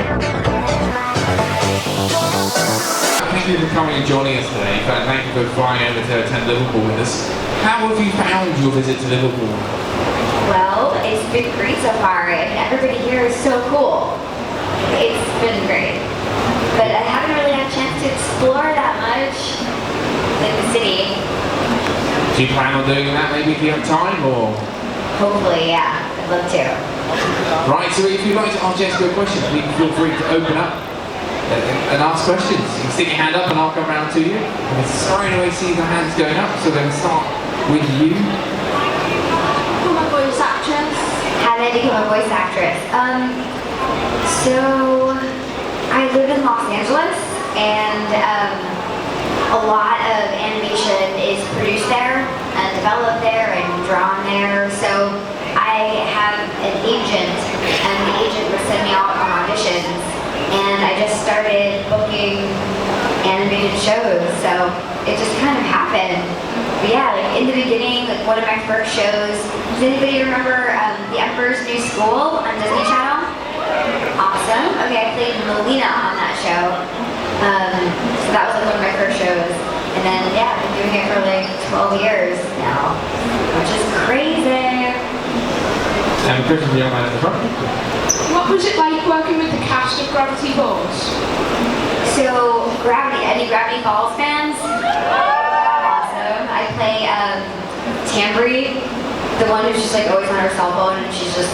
Thank you for coming and joining us today. Thank you for flying over to attend Liverpool with us. How have you found your visit to Liverpool? Well, it's been great so far, and everybody here is so cool. It's been great. But I haven't really had a chance to explore that much in the city. Do you plan on doing that maybe if you have time, or? Hopefully, yeah. I'd love to. Right, so if you'd like to ask Jessica a question, please feel free to open up and ask questions. You can stick your hand up and I'll come around to you. I'm sorry to see the hands going up, so then start with you. Become a voice actress. How did I become a voice actress? So I live in Los Angeles, and a lot of animation is produced there and developed there and drawn there. So I have an agent, and the agent would send me out on auditions, and I just started booking animated shows. So it just kind of happened. But yeah, like in the beginning, like one of my first shows. Does anybody remember The Emperor's New School on Disney Channel? Awesome. Okay, I played Melina on that show. So that was like one of my first shows. And then yeah, I've been doing it for like 12 years now, which is crazy. And Chris is the young man at the front. What was it like working with the cast of Gravity Falls? So any Gravity Falls fans? Awesome. I play Tambry, the one who's just like always on her cell phone, and she's just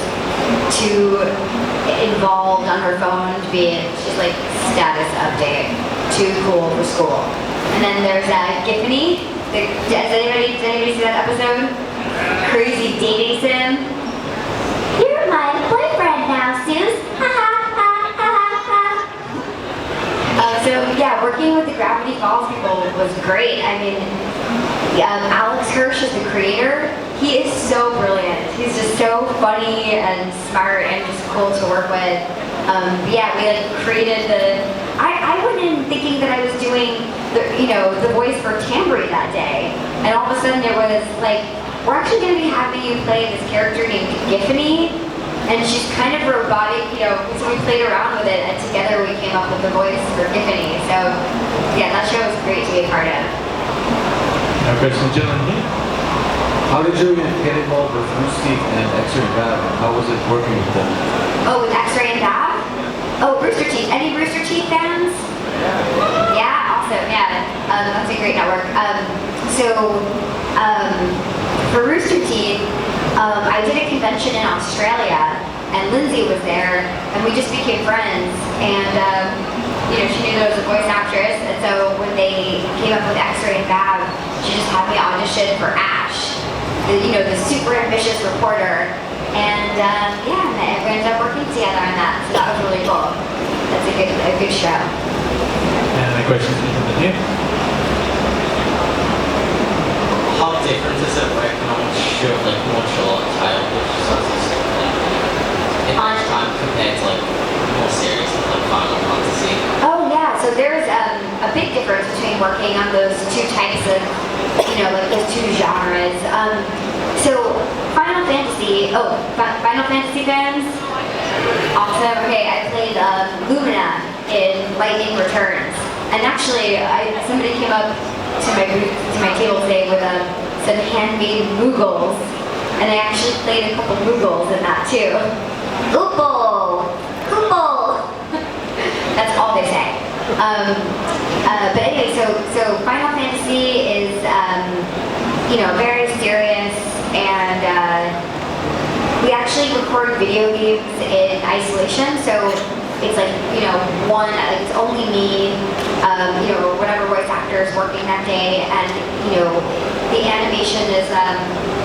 too involved on her phone to be, she's like status update, too cool for school. And then there's Giffany. Did anybody see that episode? Crazy dating sim. You're my boyfriend now, Suze. Ha ha ha ha ha. So yeah, working with the Gravity Falls people was great. I mean, Alex Hirsch is the creator. He is so brilliant. He's just so funny and smart and just cool to work with. Yeah, we like created the. I went in thinking that I was doing the voice for Tambry that day, and all of a sudden it was like, we're actually going to be having you play this character named Giffany, and she's kind of robotic, so we played around with it, and together we came up with the voice for Giffany. So yeah, that show was great to be a part of. Now, question, gentlemen here. How did you get involved with Rooster Teeth and X-Ray and Bab? How was it working with them? Oh, with X-Ray and Bab? Oh, Rooster Teeth. Any Rooster Teeth fans? Yeah, awesome. Yeah, that's a great network. For Rooster Teeth, I did a convention in Australia, and Lindsay was there, and we just became friends. And she knew that I was a voice actress, and so when they came up with X-Ray and Bab, she just had me audition for Ash, the super ambitious reporter. And we ended up working together on that, so that was really cool. That's a good show. And the question is here. How different is it working on much a lot of childish sources in much time compared to more serious like Final Fantasy? Oh yeah, so there's a big difference between working on those two types of, those two genres. So Final Fantasy fans? Awesome. Okay, I played Lumina in Lightning Returns. And actually, somebody came up to my table today with some handmade Moogles, and I actually played a couple Moogles in that too. Oople! Oople! That's all they say. But anyway, so Final Fantasy is very serious, and we actually record video games in isolation. So it's like, it's only me, or whatever voice actor is working that day, and, the animation is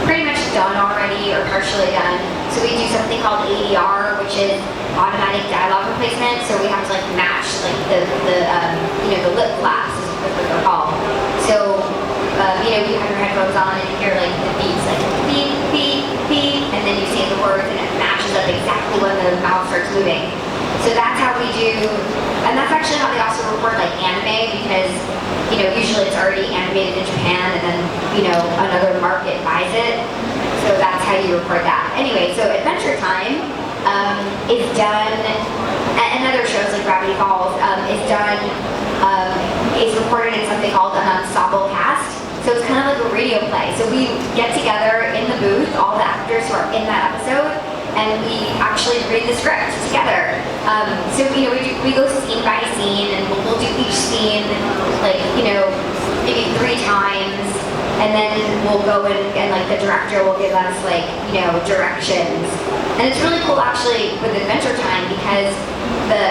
pretty much done already or partially done. So we do something called ADR, which is automatic dialogue replacement. So we have to match the lip flaps is what they're called. So, you have your headphones on and you hear the beats beep, beep, beep, and then you say the words and it matches up exactly when the mouth starts moving. So that's how we do, and that's actually how they also record anime, because usually it's already animated in Japan and then another market buys it. So that's how you record that. Anyway, so Adventure Time is done, and other shows is recorded in something called an ensemble cast. So it's kind of like a radio play. So we get together in the booth, all the actors who are in that episode, and we actually read the script together. So we go scene by scene, and we'll do each scene like maybe 3 times, and then we'll go in and like the director will give us like directions. And it's really cool actually with Adventure Time because the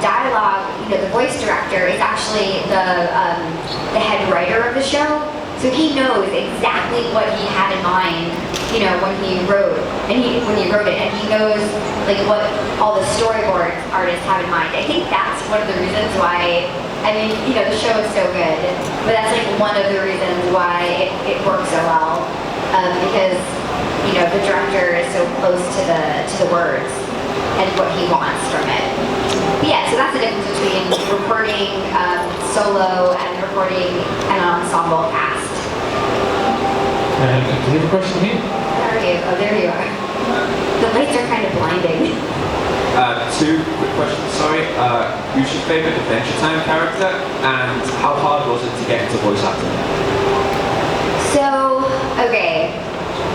dialogue, the voice director is actually the head writer of the show. So he knows exactly what he had in mind, when he wrote it, and he knows like what all the storyboard artists have in mind. I think that's one of the reasons why. The show is so good, but that's like one of the reasons why it works so well, because the director is so close to the words and what he wants from it. But yeah, so that's the difference between recording solo and recording an ensemble cast. Do you have a question here? Where are you? Oh, there you are. The lights are kind of blinding. 2 quick questions, sorry. Who's your favourite Adventure Time character, and how hard was it to get into voice acting? So, okay.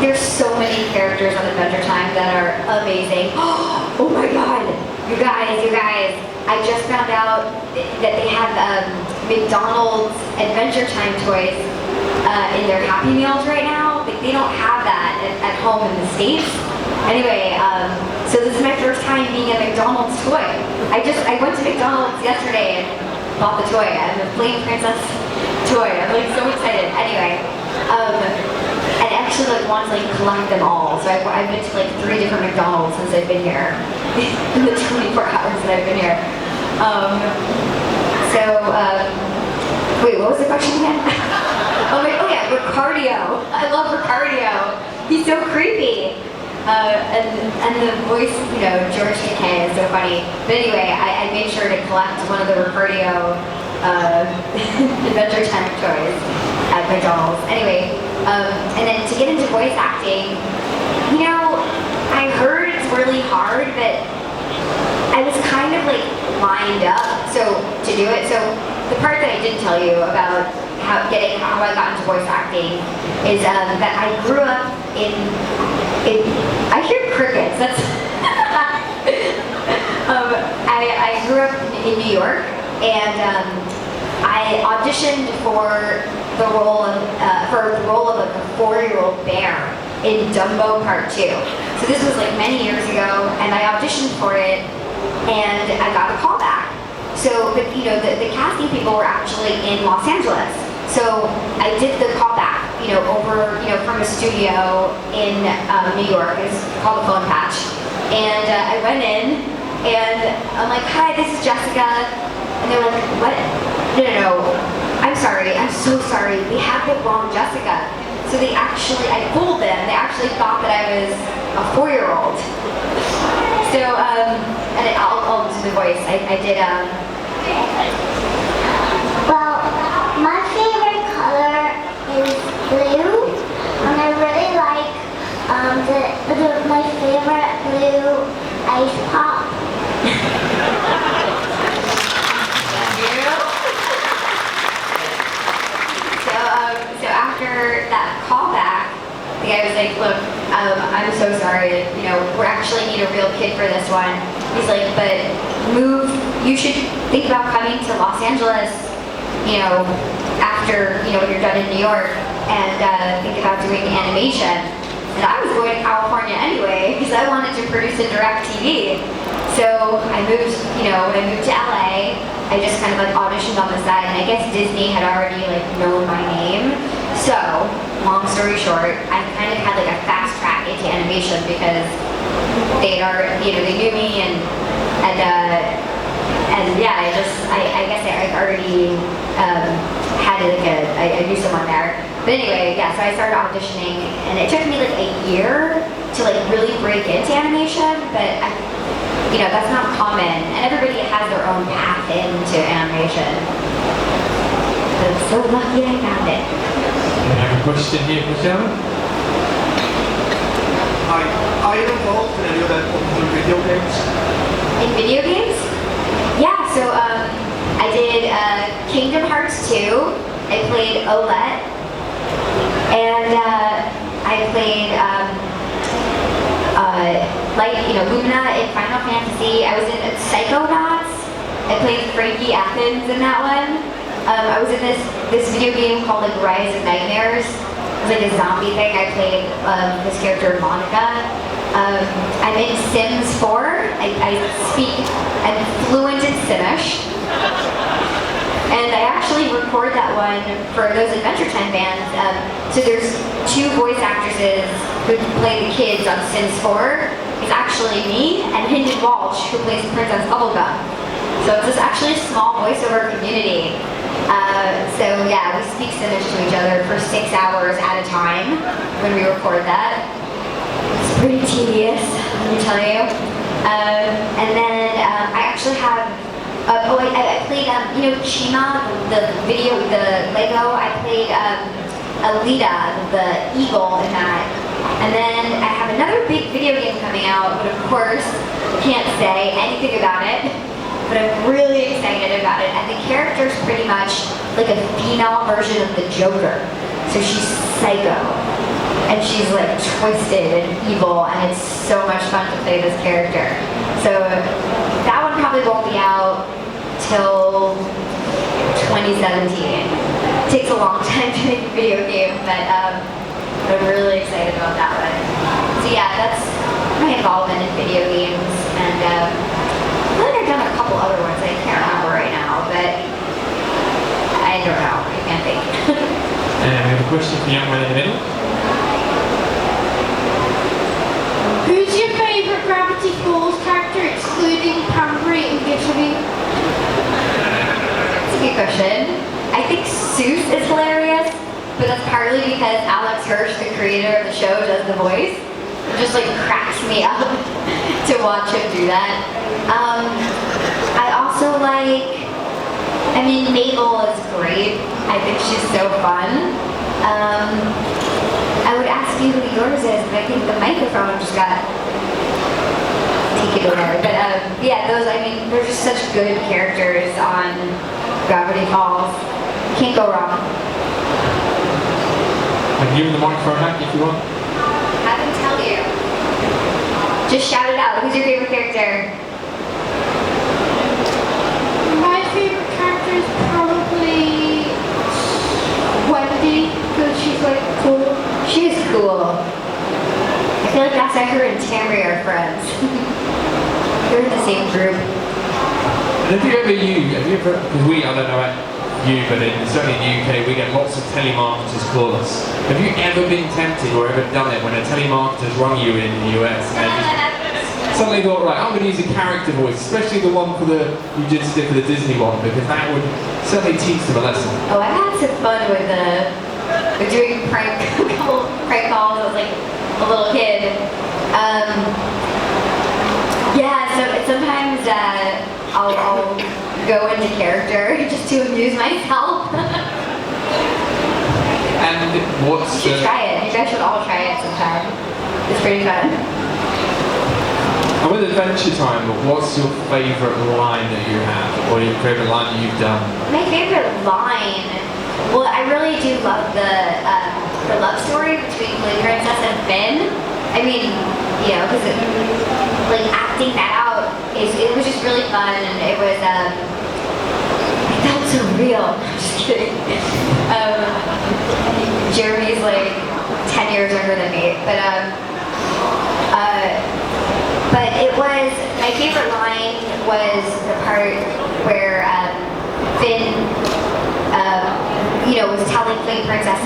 There's so many characters on Adventure Time that are amazing. Oh my god! You guys. I just found out that they have McDonald's Adventure Time toys in their Happy Meals right now. Like, they don't have that at home in the States. Anyway, so this is my first time being a McDonald's toy. I went to McDonald's yesterday and bought the toy. I'm a Flame Princess toy. I'm like so excited. Anyway, and I actually want to collect them all. So I've been to 3 different McDonald's since I've been here in the 24 hours that I've been here. Wait, what was the question again? Oh yeah, Ricardio. I love Ricardio. He's so creepy. And the voice, George Takei is so funny. But anyway, I made sure to collect one of the Ricardio Adventure Time toys at McDonald's. Anyway, and then to get into voice acting, I heard it's really hard, but I was kind of lined up to do it. So the part that I didn't tell you about how I got into voice acting is that I grew up in I hear crickets. That's I grew up in New York, and I auditioned for the role of a 4-year-old bear in Dumbo Part 2. So this was many years ago, and I auditioned for it, and I got a call back. So the casting people were actually in Los Angeles. So I did the callback, over, from a studio in New York. It's called the Phone Patch. And I went in, and I'm like, hi, this is Jessica. And they're like, what? No. I'm sorry. I'm so sorry. We have the wrong Jessica. So I fooled them. They actually thought that I was a 4-year-old. So, and I'll do the voice. I did, Well, my favorite color is blue, and I really like my favorite blue ice pop. So after that callback, the guy was like, look, I'm so sorry, we actually need a real kid for this one. He's like, but you should think about coming to Los Angeles, after, when you're done in New York, and think about doing animation. And I was going to California anyway, because I wanted to produce and direct TV. So I moved, when I moved to LA, I just kind of auditioned on the side, and I guess Disney had already known my name. So, long story short, I kind of had a fast track into animation because they knew me, and yeah, I guess I already had I knew someone there. But anyway, yeah, so I started auditioning, and it took me a year to really break into animation, but that's not common, and everybody has their own path into animation. But I'm so lucky I found it. I have a question here, Michelle. Hi, are you involved in any of the video games? In video games? Yeah, so played Olette, and I played Lumina in Final Fantasy. I was in Psychonauts. I played Frankie Athens in that one. I was in this video game called like Rise of Nightmares. It was like a zombie thing. I played this character Monica. I'm in Sims 4. I'm fluent in Finnish. And I actually record that one for those Adventure Time bands. So there's 2 voice actresses who play the kids on Sims 4. It's actually me and Hinton Walsh, who plays Princess Bubblegum. So it's actually a small voiceover community. So yeah, we speak Finnish to each other for 6 hours at a time when we record that. It's pretty tedious, let me tell you. And then I actually have I played, Chima, the Lego. I played Alita, the eagle in that. And then I have another big video game coming out, but of course, can't say anything about it. But I'm really excited about it. And the character's pretty much like a female version of the Joker. So she's psycho. And she's like twisted and evil, and it's so much fun to play this character. So that one probably won't be out till 2017. It takes a long time to make a video game, but I'm really excited about that one. So yeah, that's my involvement in video games, and I feel like I've done a couple other ones I can't remember right now, but I don't know, I can't think. And we have a question from the young man in the middle. Who's your favourite Gravity Falls character, excluding Pambury and Gittery? That's a good question. I think Seuss is hilarious, but that's partly because Alex Hirsch, the creator of the show, does the voice. It just like cracks me up to watch him do that. I also like, Mabel is great. I think she's so fun. I would ask you who yours is, but I think the microphone just got taken away. But yeah, those, they're just such good characters on Gravity Falls. Can't go wrong. I can give him the microphone back if you want. Have him tell you. Just shout it out. Who's your favorite character? My favourite character is probably Wendy, because she's like cool. She is cool. I feel like that's why her and Tammy are friends. They're in the same group. And have you ever, because I don't know about you, but certainly in the UK, we get lots of telemarketers call us. Have you ever been tempted or ever done it when a telemarketer's rung you in the US and just suddenly thought, right, I'm going to use a character voice, especially the one you just did for the Disney one, because that would certainly teach them a lesson. Oh, I had some fun with doing prank calls. I was like a little kid. Yeah, so sometimes I'll go into character just to amuse myself. And what's You should try it. You guys should all try it sometime. It's pretty fun. And with Adventure Time, what's your favourite line that you have, or your favourite line that you've done? My favorite line, well, I really do love the love story between Flynn Princess and Finn. Because like acting that out it was just really fun, and it was it felt so real. I'm just kidding. Jeremy's like 10 years younger than me, but it was, my favorite line was the part where Finn, was telling Flame Princess,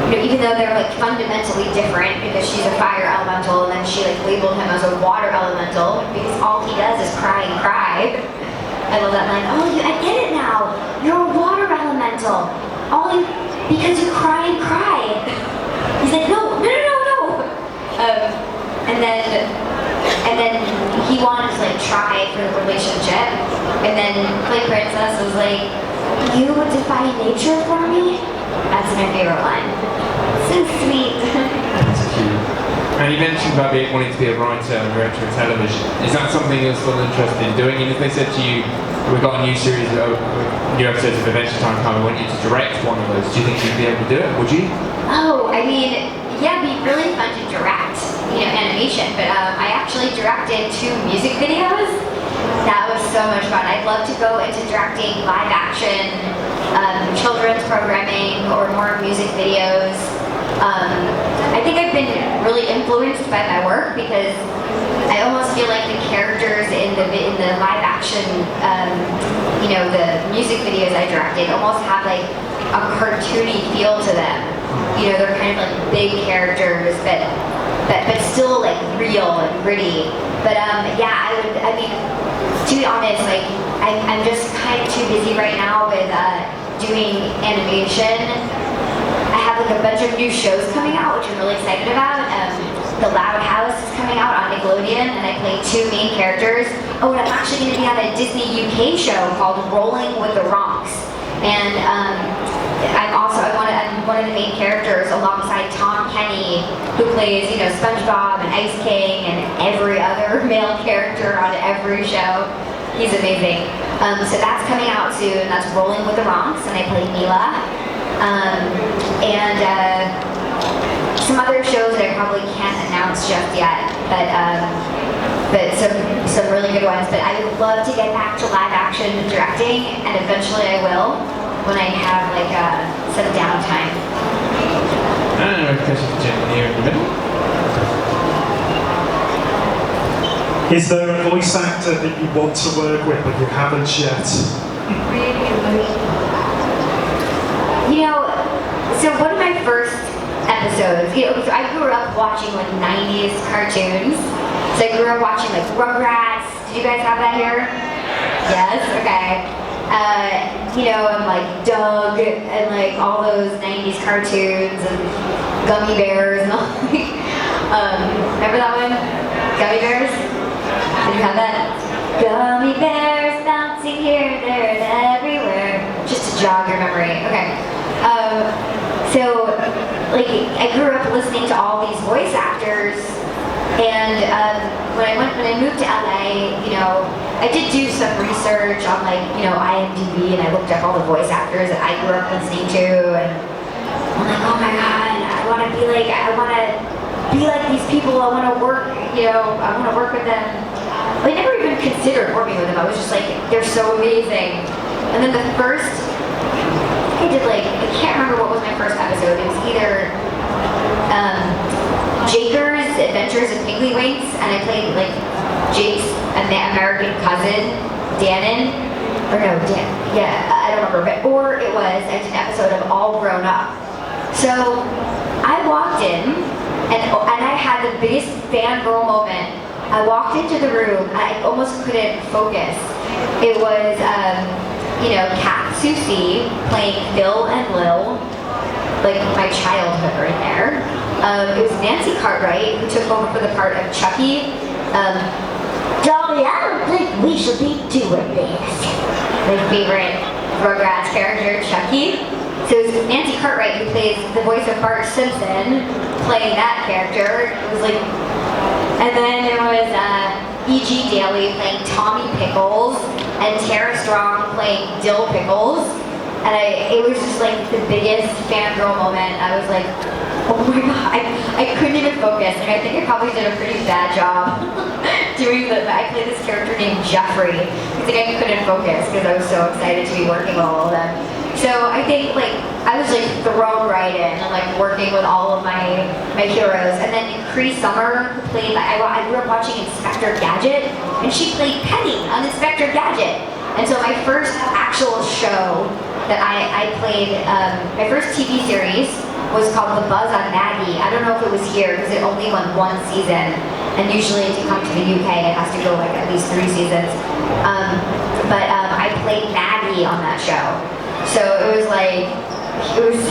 even though they're like fundamentally different, because she's a fire elemental, and then she like labeled him as a water elemental, because all he does is cry and cry. I love that line. Oh, I get it now. You're a water elemental. Because you cry and cry. He's like, no. And then he wanted to like try for the relationship, and then Flame Princess was like, you would defy nature for me? That's my favorite line. So sweet. That's cute. And you mentioned about wanting to be a writer and director of television. Is that something you're still interested in doing? And if they said to you, we've got a new series of new episodes of Adventure Time coming. I want you to direct one of those. Do you think you'd be able to do it? Would you? Oh, I mean, yeah, it'd be really fun to direct, animation. But I actually directed 2 music videos. That was so much fun. I'd love to go into directing live action, children's programming, or more music videos. I think I've been really influenced by my work because I almost feel like the characters in the live action, the music videos I directed almost have like a cartoony feel to them. They're kind of like big characters, but still like real and gritty. But yeah, I mean, to be honest, like I'm just kind of too busy right now with doing animation. I have like a bunch of new shows coming out, which I'm really excited about. The Loud House is coming out on Nickelodeon, and I play 2 main characters. Oh, and I'm actually going to be on a Disney UK show called Rolling with the Rocks. And I'm one of the main characters alongside Tom Kenny, who plays, SpongeBob and Ice King and every other male character on every show. He's amazing. So that's coming out soon. That's Rolling with the Rocks, and I play Mila. And some other shows that I probably can't announce just yet, but some really good ones. But I would love to get back to live action directing, and eventually I will when I have like some downtime. And a question for Jen here in the middle. Is there a voice actor that you want to work with but you haven't yet? So one of my first episodes, so I grew up watching like 90s cartoons. So I grew up watching like Rugrats. Did you guys have that here? Yes? Okay. And like Doug and like all those 90s cartoons and Gummy Bears and all. Remember that one? Gummy Bears? Did you have that? Gummy Bears bouncing here, there, and everywhere. Just to jog your memory. Okay. So, like, I grew up listening to all these voice actors, and when I moved to LA, I did do some research on like, IMDb, and I looked up all the voice actors that I grew up listening to, and I'm like, oh my god, I want to be like these people. I want to work, I want to work with them. I never even considered working with them. I was just like, they're so amazing. And then the first. I can't remember what was my first episode. It was either Jaker's Adventures in Pinklywinks, and I played like Jake's American cousin, Dannon. Or no, Dan. Yeah, I don't remember. Or it was an episode of All Grown Up. So I walked in, and I had the biggest fangirl moment. I walked into the room, I almost couldn't focus. It was Kat Susie playing Phil and Lil, like my childhood right there. It was Nancy Cartwright who took over for the part of Chucky. Dolly, I don't think we should be doing this. My favorite Rugrats character, Chucky. So it was Nancy Cartwright who plays the voice of Bart Simpson, playing that character. It was like, and then there was E.G. Daly playing Tommy Pickles, and Tara Strong playing Dill Pickles. And it was just like the biggest fangirl moment. I was like, oh my god, I couldn't even focus. Like, I think I probably did a pretty bad job doing I played this character named Jeffrey. I think I couldn't focus because I was so excited to be working with all of them. So I think I was thrown right in and working with all of my heroes. And then Cree Summer played, I grew up watching Inspector Gadget, and she played Penny on Inspector Gadget. And so my first actual show that I played, my first TV series was called The Buzz on Maggie. I don't know if it was here because it only went 1 season. And usually to come to the UK, it has to go at least 3 seasons. But I played Maggie on that show. So it was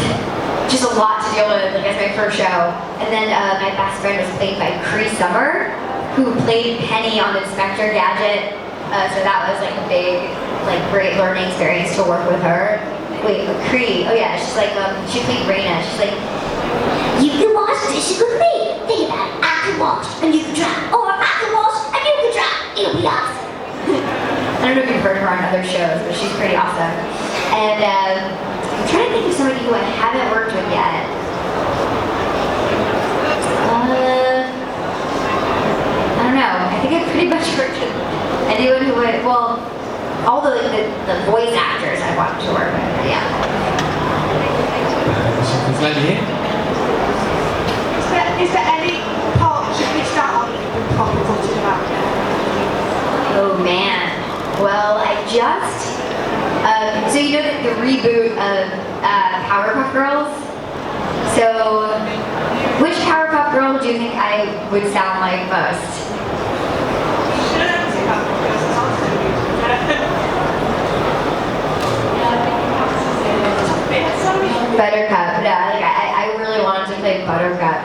just a lot to deal with as my first show. And then my best friend was played by Cree Summer, who played Penny on Inspector Gadget. So that was a big, great learning experience to work with her. Wait, Cree, oh yeah, she's she played Raina. She's like, you can wash dishes with me. Think about it, I can wash and you can dry. Or I can wash and you can dry. It'll be awesome. And don't know if you've heard her on other shows, but she's pretty awesome. And I'm trying to think of somebody who I haven't worked with yet. I don't know. I think I've pretty much worked with anyone who would, well, all the voice actors I want to work with, yeah. Something's lady here. Is there any part you missed out on that you've been properly talking about? Oh man. Well, I just, so you know the reboot of Powerpuff Girls? So, which Powerpuff Girl do you think I would sound like most? Buttercup. Yeah, like I really wanted to play Buttercup.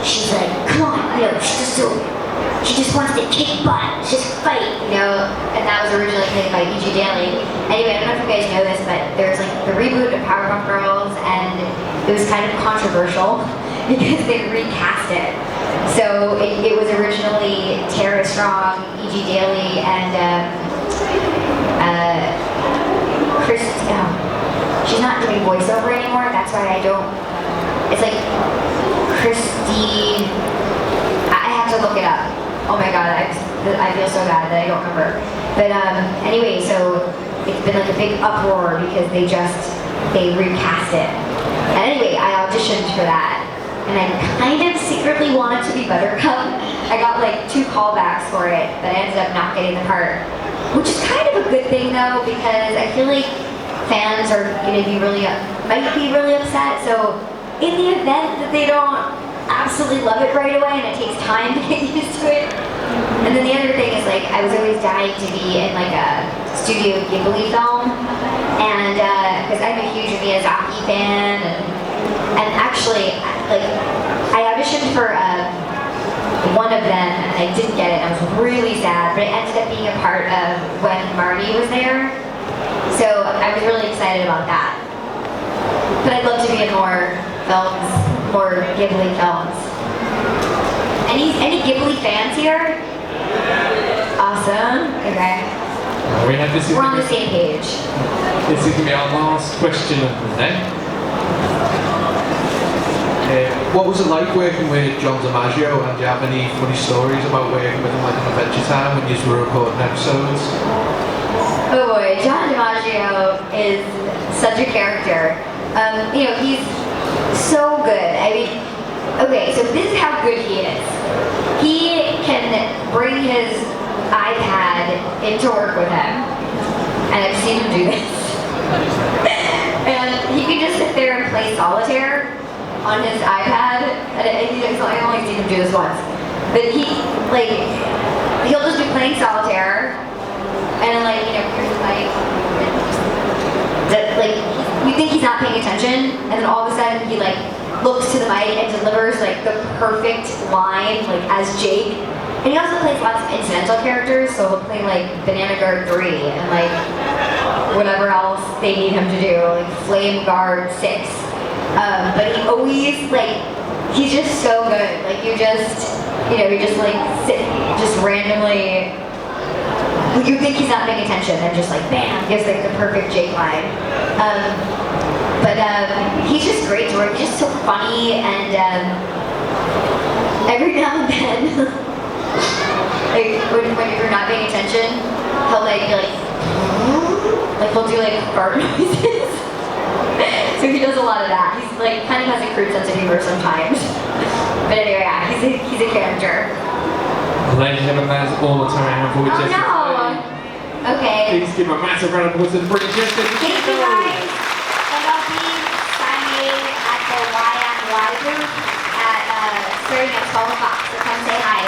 She's like, come on, you know, she just wants to kick butt, just fight, you know. And that was originally played by E.G. Daly. Anyway, I don't know if you guys know this, but there's like the reboot of Powerpuff Girls, and it was kind of controversial because they recast it. So it was originally Tara Strong, E.G. Daly, and Chris. She's not doing voiceover anymore. That's why I don't. It's like Christy. I have to look it up. Oh my god, I feel so bad that I don't remember. But anyway, so it's been like a big uproar because they recast it. And anyway, I auditioned for that, and I kind of secretly wanted to be Buttercup. I got like 2 callbacks for it, but I ended up not getting the part, which is kind of a good thing though, because I feel like fans are going to be might be really upset. So in the event that they don't absolutely love it right away and it takes time to get used to it. And then the other thing is like I was always dying to be in like a Studio Ghibli film, and because I'm a huge Miyazaki fan, and actually like I auditioned for one of them and I didn't get it. I was really sad, but it ended up being a part of when Marty was there. So I was really excited about that. But I'd love to be in more films, more Ghibli films. Any Ghibli fans here? Awesome. Okay. We're on the same page. This is going to be our last question of the day. What was it like working with John DiMaggio, and do you have any funny stories about working with him like on Adventure Time when you were recording episodes? Oh boy, John DiMaggio is such a character. You know, he's so good. I mean, okay, so this is how good he is. He can bring his iPad into work with him, and I've seen him do this. And he can just sit there and play solitaire on his iPad. And I only seen him do this once, but he'll just be playing solitaire. And like, you know, here's like you think he's not paying attention, and then all of a sudden he like looks to the mic and delivers like the perfect line, like as Jake. And he also plays lots of incidental characters, so he'll play like Banana Guard 3 and like whatever else they need him to do, like Flame Guard 6. But he always he's just so good. Like you just like sit, just randomly. You think he's not paying attention, and just like bam, gives like the perfect Jake line. But he's just great to work. He's just so funny, and every now and then, like when you're not paying attention, he'll he'll do like fart noises. So he does a lot of that. He's like kind of has a crude sense of humor sometimes. But anyway, yeah, he's a character. Ladies and gentlemen, that's all the time I have for you, Jessica. No. Okay. Please give a massive round of applause to the brilliant Jessica Thank Dicicco. you guys. And I'll be signing at the Y booth at starting at 12 o'clock. So come say hi.